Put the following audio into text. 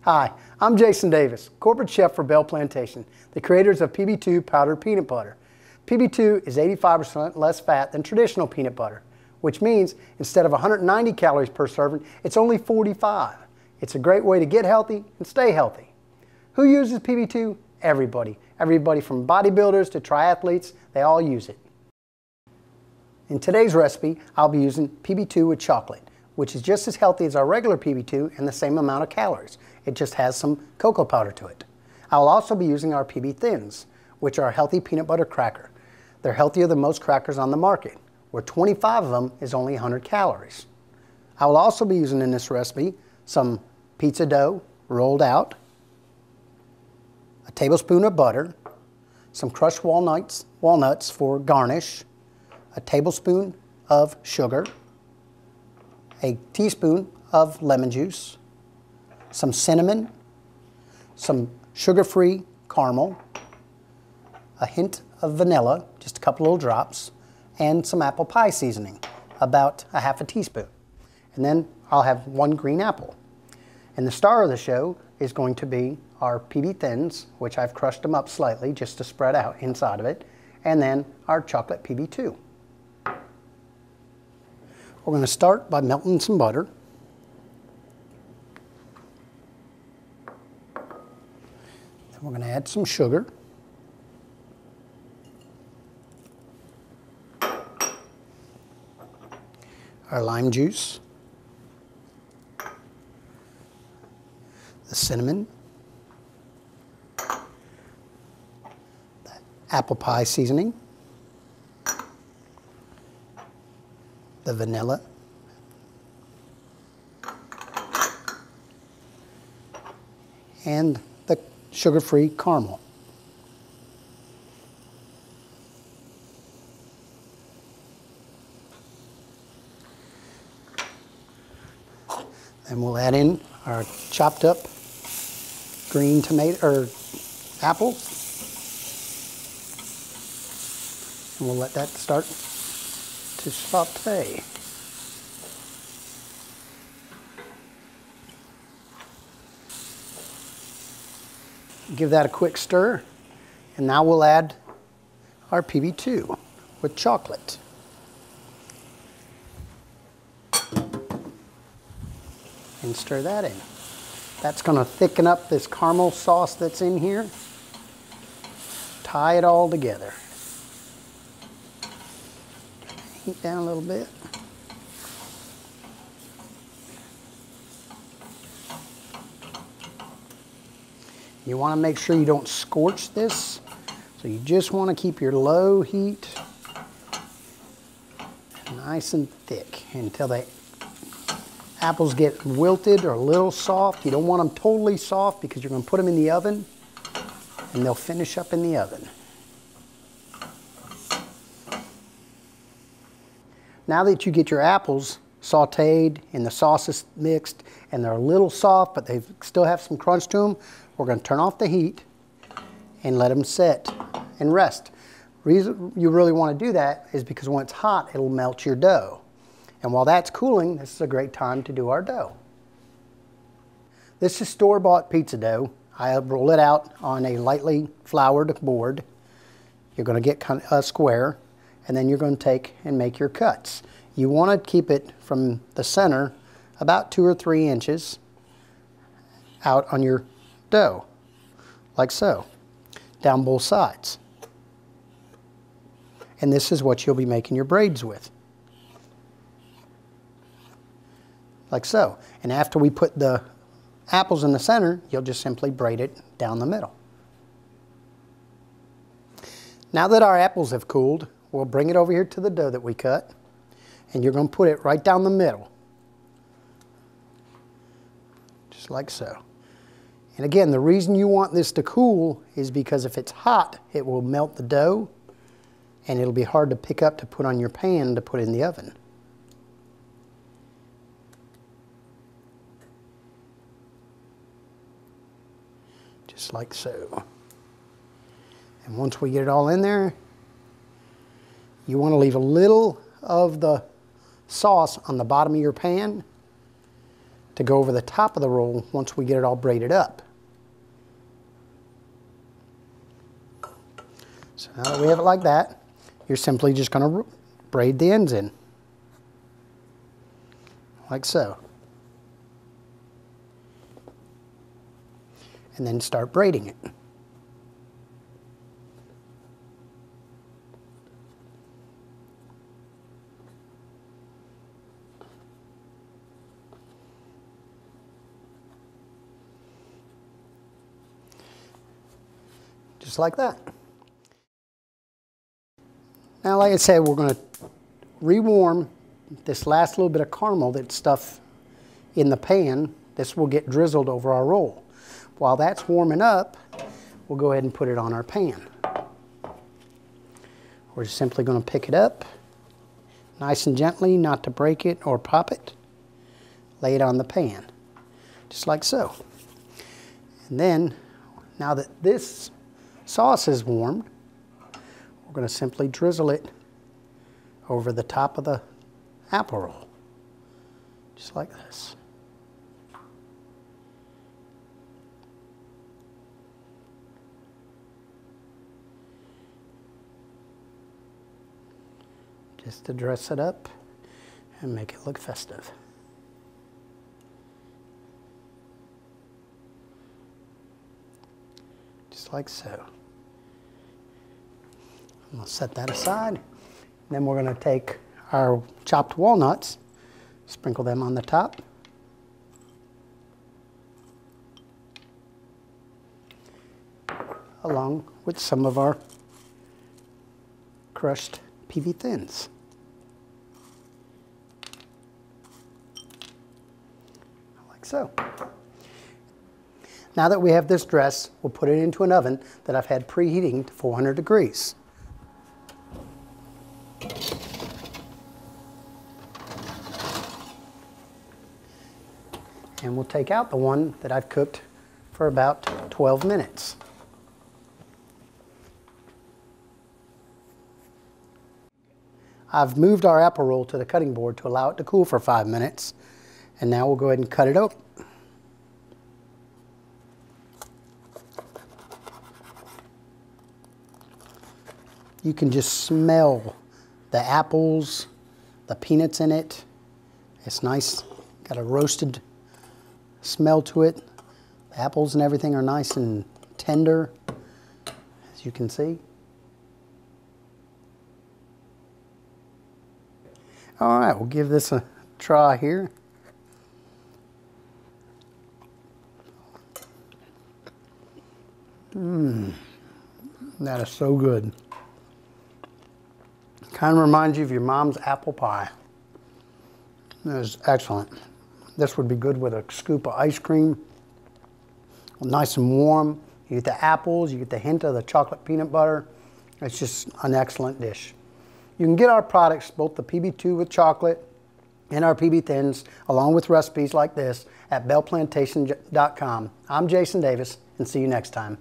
Hi, I'm Jason Davis, corporate chef for Plantation, the creators of PB2 powdered peanut butter. PB2 is 85% less fat than traditional peanut butter, which means instead of 190 calories per serving, it's only 45. It's a great way to get healthy and stay healthy. Who uses PB2? Everybody. Everybody from bodybuilders to triathletes, they all use it. In today's recipe, I'll be using PB2 with chocolate, which is just as healthy as our regular PB2 and the same amount of calories. It just has some cocoa powder to it. I'll also be using our PB Thins, which are a healthy peanut butter cracker. They're healthier than most crackers on the market, where 25 of them is only 100 calories. I will also be using in this recipe some pizza dough rolled out, a tablespoon of butter, some crushed walnuts for garnish, a tablespoon of sugar, a teaspoon of lemon juice, some cinnamon, some sugar-free caramel, a hint of vanilla, just a couple little drops, and some apple pie seasoning, about a half a teaspoon. And then I'll have one green apple. And the star of the show is going to be our PB Thins, which I've crushed them up slightly just to spread out inside of it, and then our chocolate PB2. We're going to start by melting some butter. Then we're going to add some sugar. Our lime juice. The cinnamon. The apple pie seasoning. The vanilla, and the sugar-free caramel. And we'll add in our chopped up green tomato or apples, and we'll let that start to saute. Give that a quick stir, and now we'll add our PB2 with chocolate. And stir that in. That's going to thicken up this caramel sauce that's in here. Tie it all together. Heat down a little bit. You want to make sure you don't scorch this, so you just want to keep your low heat nice and thick until the apples get wilted or a little soft. You don't want them totally soft because you're going to put them in the oven and they'll finish up in the oven. Now that you get your apples sauteed and the sauce is mixed and they're a little soft but they still have some crunch to them, we're going to turn off the heat and let them set and rest. The reason you really want to do that is because when it's hot, it'll melt your dough. And while that's cooling, this is a great time to do our dough. This is store-bought pizza dough. I roll it out on a lightly floured board. You're going to get kind of a square, and then you're going to take and make your cuts. You want to keep it from the center about 2 or 3 inches out on your dough, like so, down both sides. And this is what you'll be making your braids with, like so. And after we put the apples in the center, you'll just simply braid it down the middle. Now that our apples have cooled, we'll bring it over here to the dough that we cut, and you're going to put it right down the middle, just like so. And again, the reason you want this to cool is because if it's hot, it will melt the dough, and it'll be hard to pick up to put on your pan to put in the oven. Just like so. And once we get it all in there, you want to leave a little of the sauce on the bottom of your pan to go over the top of the roll once we get it all braided up. So now that we have it like that, you're simply just going to braid the ends in, like so. And then start braiding it. Just like that. Now, like I said, we're going to rewarm this last little bit of caramel that's stuff in the pan. This will get drizzled over our roll. While that's warming up, we'll go ahead and put it on our pan. We're just simply going to pick it up nice and gently, not to break it or pop it. Lay it on the pan, just like so. And then, now that this sauce is warmed, we're going to simply drizzle it over the top of the apple roll, just like this. Just to dress it up and make it look festive. Just like so. I'm going to set that aside. Then we're going to take our chopped walnuts, sprinkle them on the top. Along with some of our crushed PB thins. Like so. Now that we have this dress, we'll put it into an oven that I've had preheating to 400 degrees. And we'll take out the one that I've cooked for about 12 minutes. I've moved our apple roll to the cutting board to allow it to cool for 5 minutes. And now we'll go ahead and cut it open. You can just smell the apples, the peanuts in it. It's nice, got a roasted smell to it. The apples and everything are nice and tender, as you can see. All right, we'll give this a try here. That is so good. Kind of reminds you of your mom's apple pie. That is excellent. This would be good with a scoop of ice cream. Nice and warm. You get the apples, you get the hint of the chocolate peanut butter. It's just an excellent dish. You can get our products, both the PB2 with chocolate and our PB Thins, along with recipes like this at bellplantation.com. I'm Jason Davis, and see you next time.